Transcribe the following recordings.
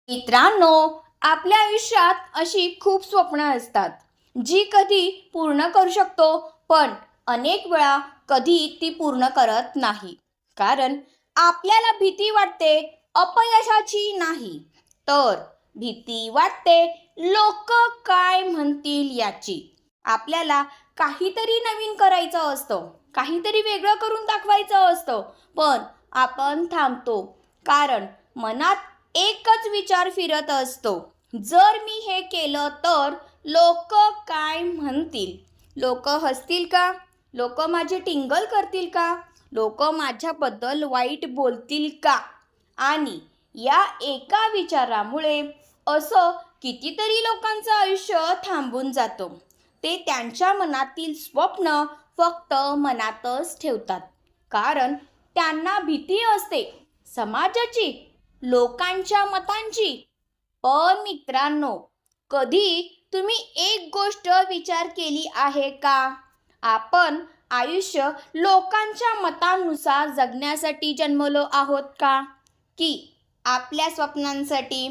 मित्रांनो, आपल्या आयुष्यात अशी खूप स्वप्न असतात जी कधी पूर्ण करू शकतो, पण अनेक वेळा कधी ती पूर्ण करत नाही. कारण आपल्याला भीती वाटते अपयशाची नाही, तर भीती वाटते लोक काय म्हणतील याची. आपल्याला काहीतरी नवीन करायचं असतं, काहीतरी वेगळं करून दाखवायचं असतं, पण आपण थांबतो कारण मनात एकच विचार फिरत असतो, जर मी हे केलं तर लोक काय म्हणतील. लोक हसतील का? लोक माझे टिंगल करतील का? लोक माझ्याबद्दल वाईट बोलतील का? आणि या एका विचारामुळे असं कितीतरी लोकांचं आयुष्य थांबून जातं. ते त्यांच्या मनातील स्वप्न फक्त मनातच ठेवतात, कारण त्यांना भीती असते समाजाची, लोकांच्या मतांची. पण मित्रांनो, कधी तुम्ही एक गोष्ट विचार केली आहे का? आपण आयुष्य लोकांच्या मतांनुसार जगण्यासाठी जन्मलो आहोत का, की आपल्या स्वप्नांसाठी?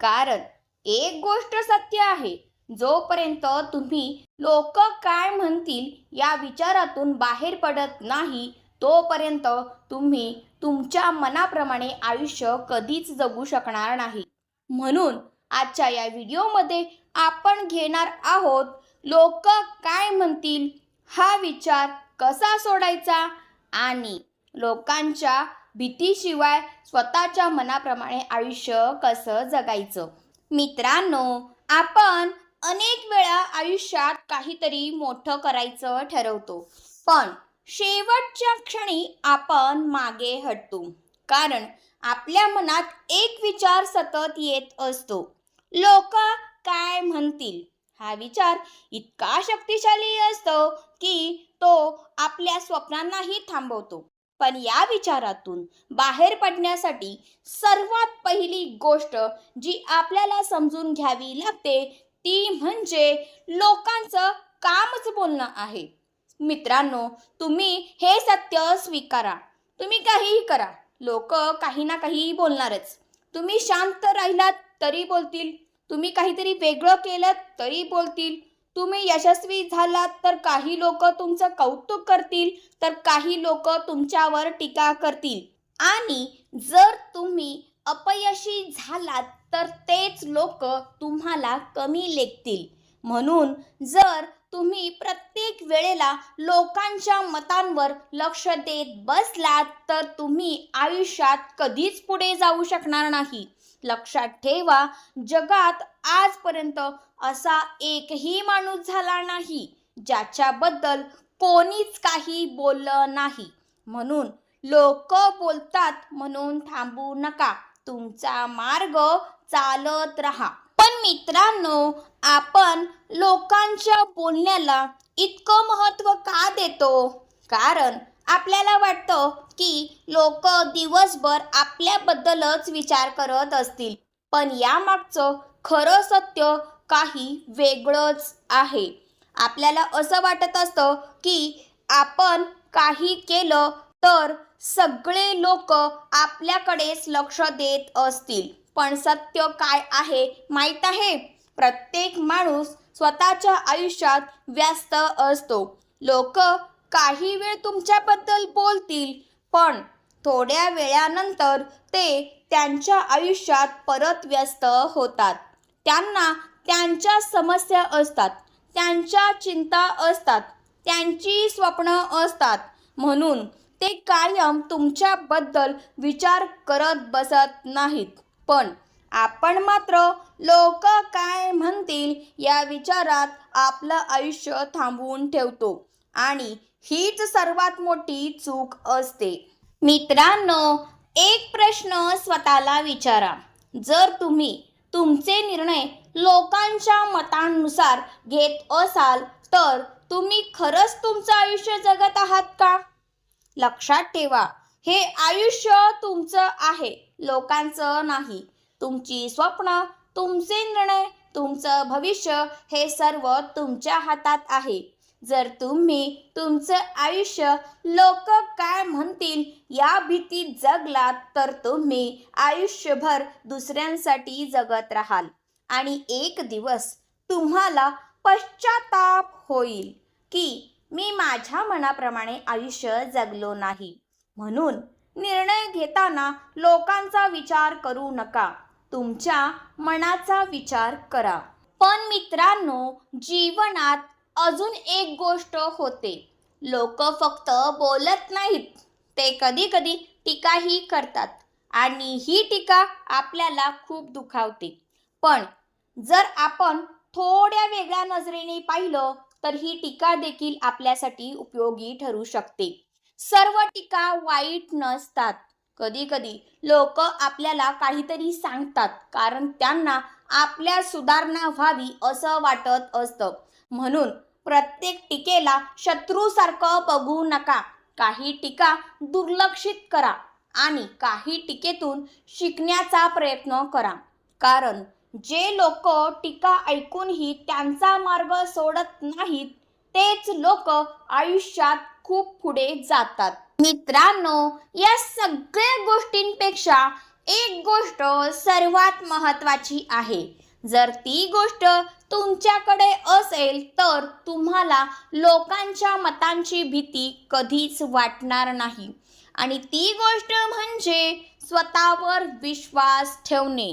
कारण एक गोष्ट सत्य आहे, जोपर्यंत तुम्ही लोक काय म्हणतील या विचारातून बाहेर पडत नाही, तोपर्यंत तुम्ही तुमच्या मनाप्रमाणे आयुष्य कधीच जगू शकणार नाही. म्हणून आजच्या या व्हिडिओमध्ये आपण घेणार आहोत लोक काय म्हणतील हा विचार कसा सोडायचा आणि लोकांच्या भीतीशिवाय स्वतःच्या मनाप्रमाणे आयुष्य कसं जगायचं. मित्रांनो, आपण अनेक वेळा आयुष्यात काहीतरी मोठं करायचं ठरवतो, पण शेवटच्या क्षणी आपण मागे हटतो. कारण आपल्या मनात एक विचार सतत येत असतो, लोक काय म्हणतील. हा विचार इतका शक्तिशाली असतो की तो आपल्या स्वप्नांनाही थांबवतो. पण या विचारातून बाहेर पडण्यासाठी सर्वात पहिली गोष्ट जी आपल्याला समजून घ्यावी लागते ती म्हणजे लोकांचं कामच बोलणं आहे. मित्रांनो, तुम्ही हे सत्य स्वीकारा. तुम्ही काहीही करा, लोक काही ना काही बोलणारच. तुम्ही शांत राहिलात तरी बोलतील, तुम्ही काहीतरी वेगळं केलं तरी बोलतील, तुम्ही यशस्वी झालात तर काही लोक तुमचं कौतुक करतील, तर काही लोक तुमच्यावर टीका करतील. आणि जर तुम्ही अपयशी झालात तर तेच लोक तुम्हाला कमी लेखतील. म्हणून जर तुम्ही प्रत्येक वेळेला लोकांच्या मतांवर लक्ष देत बसलात तर तुम्ही आयुष्यात कधीच पुढे जाऊ शकणार नाही. लक्षात ठेवा, जगात आजपर्यंत असा एकही माणूस झाला नाही ज्याच्याबद्दल कोणीच काही बोललं नाही. म्हणून लोक बोलतात म्हणून थांबू नका, तुमचा मार्ग चालत राहा. पण मित्रांनो, आपण लोकांच्या बोलण्याला इतकं महत्त्व का देतो? कारण आपल्याला वाटतं की लोक दिवसभर आपल्याबद्दलच विचार करत असतील, पण यामागचं खरं सत्य काही वेगळंच आहे. आपल्याला असं वाटत असतं की आपण काही केलं तर सगळे लोक आपल्याकडेच लक्ष देत असतील. पण सत्य काय आहे माहीत आहे? प्रत्येक माणूस स्वतःच्या आयुष्यात व्यस्त असतो. लोक काही वेळ तुमच्याबद्दल बोलतील, पण थोड्या वेळानंतर ते त्यांच्या आयुष्यात परत व्यस्त होतात. त्यांना त्यांच्या समस्या असतात, त्यांच्या चिंता असतात, त्यांची स्वप्न असतात. म्हणून ते कायम तुमच्याबद्दल विचार करत बसत नाहीत. पण आपण मात्र लोक काय म्हणतील या विचारात आपलं आयुष्य थांबवून ठेवतो आणि हीच सर्वात मोठी चूक असते. मित्रांनो, एक प्रश्न स्वतःला विचारा. जर तुम्ही तुमचे निर्णय लोकांच्या मतांनुसार घेत असाल तर तुम्ही खरंच तुमचं आयुष्य जगत आहात का? लक्षात ठेवा, हे आयुष्य तुमचं आहे, लोकांचं नाही. तुमची स्वप्न, तुमचे निर्णय, तुमचं भविष्य हे सर्व तुमच्या हातात आहे. जर तुम्ही तुमचं आयुष्य लोक काय म्हणतील या भीतीत जगलात तर तुम्ही आयुष्यभर दुसऱ्यांसाठी जगत राहाल आणि एक दिवस तुम्हाला पश्चाताप होईल की मी माझ्या मनाप्रमाणे आयुष्य जगलो नाही. म्हणून निर्णय घेताना लोकांचा विचार करू नका, तुमच्या मनाचा विचार करा. पण मित्रांनो, जीवनात अजून एक गोष्ट होते. लोक फक्त बोलत नाहीत, ते कधी कधी टीकाही करतात आणि ही टीका आपल्याला खूप दुखावते. पण जर आपण थोड्या वेगळ्या नजरेने पाहिलं तर ही टीका देखील आपल्यासाठी उपयोगी ठरू शकते. सर्व टीका वाईट नसतात. कधी कधी लोक आपल्याला काहीतरी सांगतात कारण त्यांना आपल्या सुधारणा व्हावी असं वाटत असतं. म्हणून प्रत्येक टीकेला शत्रूसारखं बघू नका. काही टीका दुर्लक्षित करा आणि काही टीकेतून शिकण्याचा प्रयत्न करा. कारण जे लोक टीका ऐकूनही त्यांचा मार्ग सोडत नाहीत तेच लोक आयुष्यात खूप पुढे जातात. मित्रांनो, या सगळ्या गोष्टींपेक्षा एक गोष्ट सर्वात महत्त्वाची आहे. जर ती गोष्ट तुमच्याकडे असेल तर तुम्हाला लोकांच्या मतांची भीती कधीच वाटणार नाही. आणि ती गोष्ट म्हणजे स्वतःवर विश्वास ठेवणे.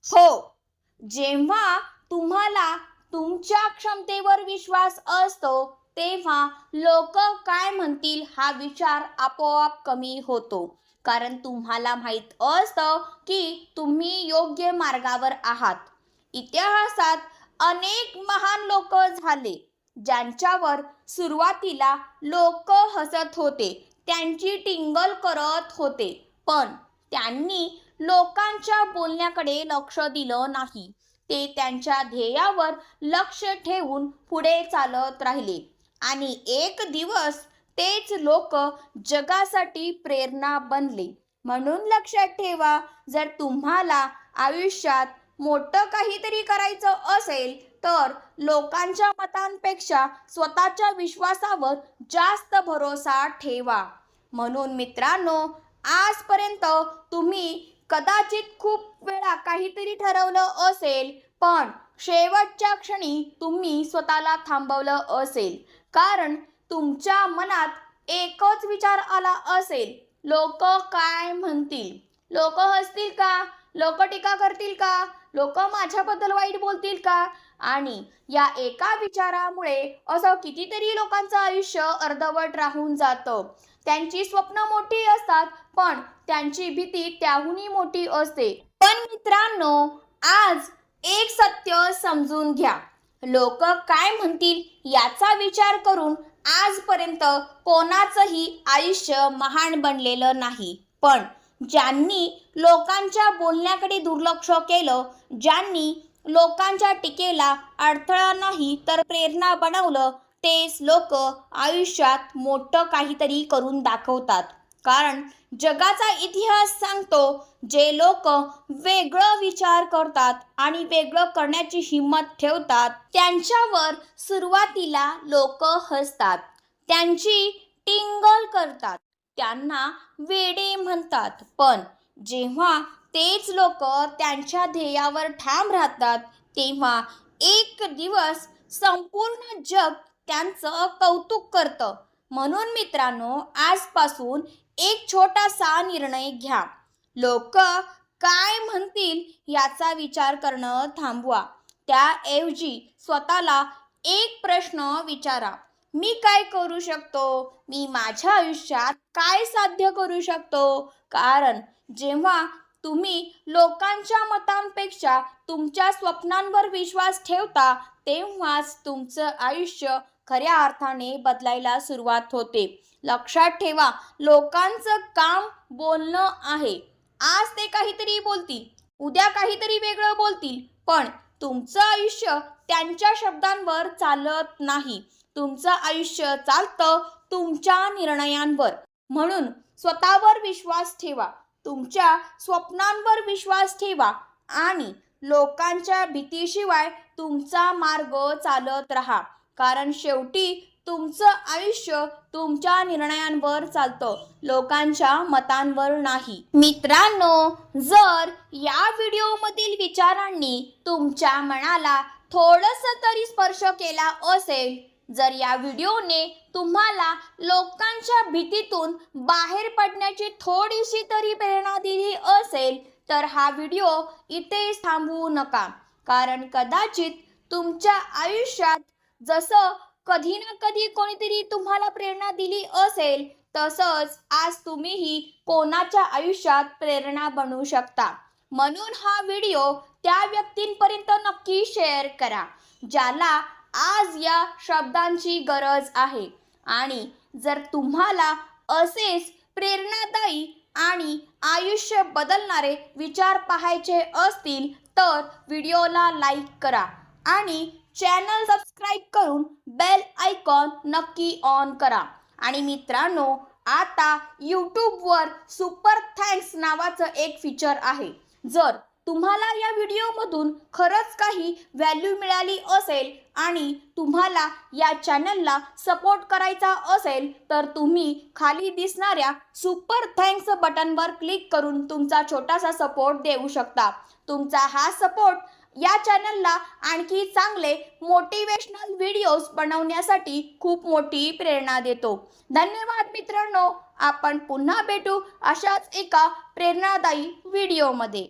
हो, जेव्हा तुम्हाला तुमच्या क्षमतेवर विश्वास असतो तेव्हा लोक काय म्हणतील हा विचार आपोआप कमी होतो. कारण तुम्हाला माहीत असतं की तुम्ही योग्य मार्गावर आहात. इतिहासात अनेक महान लोक झाले ज्यांच्यावर सुरुवातीला लोक हसत होते, त्यांची टिंगल करत होते, पण त्यांनी लोकांच्या बोलण्याकडे लक्ष दिलं नाही. ते त्यांच्या ध्येयावर लक्ष ठेवून पुढे चालत राहिले आणि एक दिवस तेच लोक जगासाठी प्रेरणा बनले. म्हणून लक्षात ठेवा, जर तुम्हाला आयुष्यात मोठं काहीतरी करायचं असेल तर लोकांच्या मतांपेक्षा स्वतःच्या विश्वासावर जास्त भरोसा ठेवा. म्हणून मित्रांनो, आजपर्यंत तुम्ही कदाचित खूप वेळा काहीतरी ठरवलं असेल पण शेवटच्या क्षणी तुम्ही स्वतःला थांबवलं असेल. कारण तुमच्या मनात एकच विचार आला असेल, लोक काय म्हणतील, लोक हसतील का, लोक टीका करतील का, लोक माझ्याबद्दल वाईट बोलतील का. आणि या एका विचारामुळे असं कितीतरी लोकांचं आयुष्य अर्धवट राहून जातं. त्यांची स्वप्न मोठी असतात पण त्यांची भीती त्याहूनही मोठी असते. पण मित्रांनो, आज एक सत्य समजून घ्या, लोक काय म्हणतील याचा विचार करून आजपर्यंत कोणाचंही आयुष्य महान बनलेलं नाही. पण ज्यांनी लोकांच्या बोलण्याकडे दुर्लक्ष केलं, ज्यांनी लोकांच्या टीकेला अडथळा नाही तर प्रेरणा बनवलं, तेच लोक आयुष्यात मोठं काहीतरी करून दाखवतात. कारण जगाचा इतिहास सांगतो, जे लोक वेगळं विचार करतात आणि वेगळं करण्याची हिंमत ठेवतात त्यांच्यावर सुरुवातीला लोक हसतात, त्यांची टिंगल करतात, त्यांना वेडे म्हणतात. पण जेव्हा तेच लोक त्यांच्या ध्येयावर ठाम राहतात तेव्हा एक दिवस संपूर्ण जग त्यांचं कौतुक करतं. म्हणून मित्रांनो, आजपासून एक छोटासा निर्णय घ्या. लोक काय म्हणतील याचा विचार करणं थांबवा. त्याऐवजी स्वतःला एक प्रश्न विचारा, मी काय करू शकतो, मी माझ्या आयुष्यात काय साध्य करू शकतो. कारण जेव्हा तुम्ही लोकांच्या मतांपेक्षा तुमच्या स्वप्नांवर विश्वास ठेवता तेव्हाच तुमचं आयुष्य खऱ्या अर्थाने बदलायला सुरुवात होते. लक्षात ठेवा, लोकांचं काम बोलणं आहे. आज ते काहीतरी बोलतील, उद्या काहीतरी वेगळं बोलतील, पण तुमचं आयुष्य त्यांच्या शब्दांवर चालत नाही. तुमचं आयुष्य चालतं तुमच्या निर्णयांवर. म्हणून स्वतःवर विश्वास ठेवा, तुमच्या स्वप्नांवर विश्वास ठेवा आणि लोकांच्या भीतीशिवाय तुमचा मार्ग चालत राहा. कारण शेवटी तुमचं आयुष्य तुमच्या निर्णयांवर चालतं, लोकांच्या मतांवर नाही. मित्रांनो, जर या व्हिडिओमधील विचारांनी तुमच्या मनाला थोडंसं तरी स्पर्श केला असेल, जर या व्हिडिओने तुम्हाला लोकांच्या भीतीतून बाहेर पडण्याची थोडीशी तरी प्रेरणा दिली असेल, तर हा व्हिडिओ इथेच थांबवू नका. कारण कदाचित तुमच्या आयुष्यात जसं कधी ना कधी कोणीतरी तुम्हाला प्रेरणा दिली असेल, तसंच आज तुम्हीही कोणाच्या आयुष्यात प्रेरणा बनू शकता. म्हणून हा व्हिडिओ त्या व्यक्तींपर्यंत नक्की शेअर करा, ज्याला आज या शब्दांची गरज आहे. आणि जर तुम्हाला असेच प्रेरणादायी आणि आयुष्य बदलणारे विचार पाहायचे असतील, तर व्हिडिओला लाईक करा आणि चॅनल सबस्क्राईब करून बेल आयकॉन नक्की ऑन करा. आणि मित्रांनो, आता यूट्यूबवर सुपर थँक्स नावाचं एक फीचर आहे. जर तुम्हाला या व्हिडिओमधून खरंच काही व्हॅल्यू मिळाली असेल आणि तुम्हाला या चॅनलला सपोर्ट करायचा असेल, तर तुम्ही खाली दिसणाऱ्या सुपर थँक्स बटनवर क्लिक करून तुमचा छोटासा सपोर्ट देऊ शकता. तुमचा हा सपोर्ट या चॅनलला आणखी चांगले मोटिवेशनल व्हिडिओज बनवण्यासाठी खूप मोठी प्रेरणा देतो. धन्यवाद मित्रांनो. आपण पुन्हा भेटू अशाच एका प्रेरणादायी व्हिडिओमध्ये.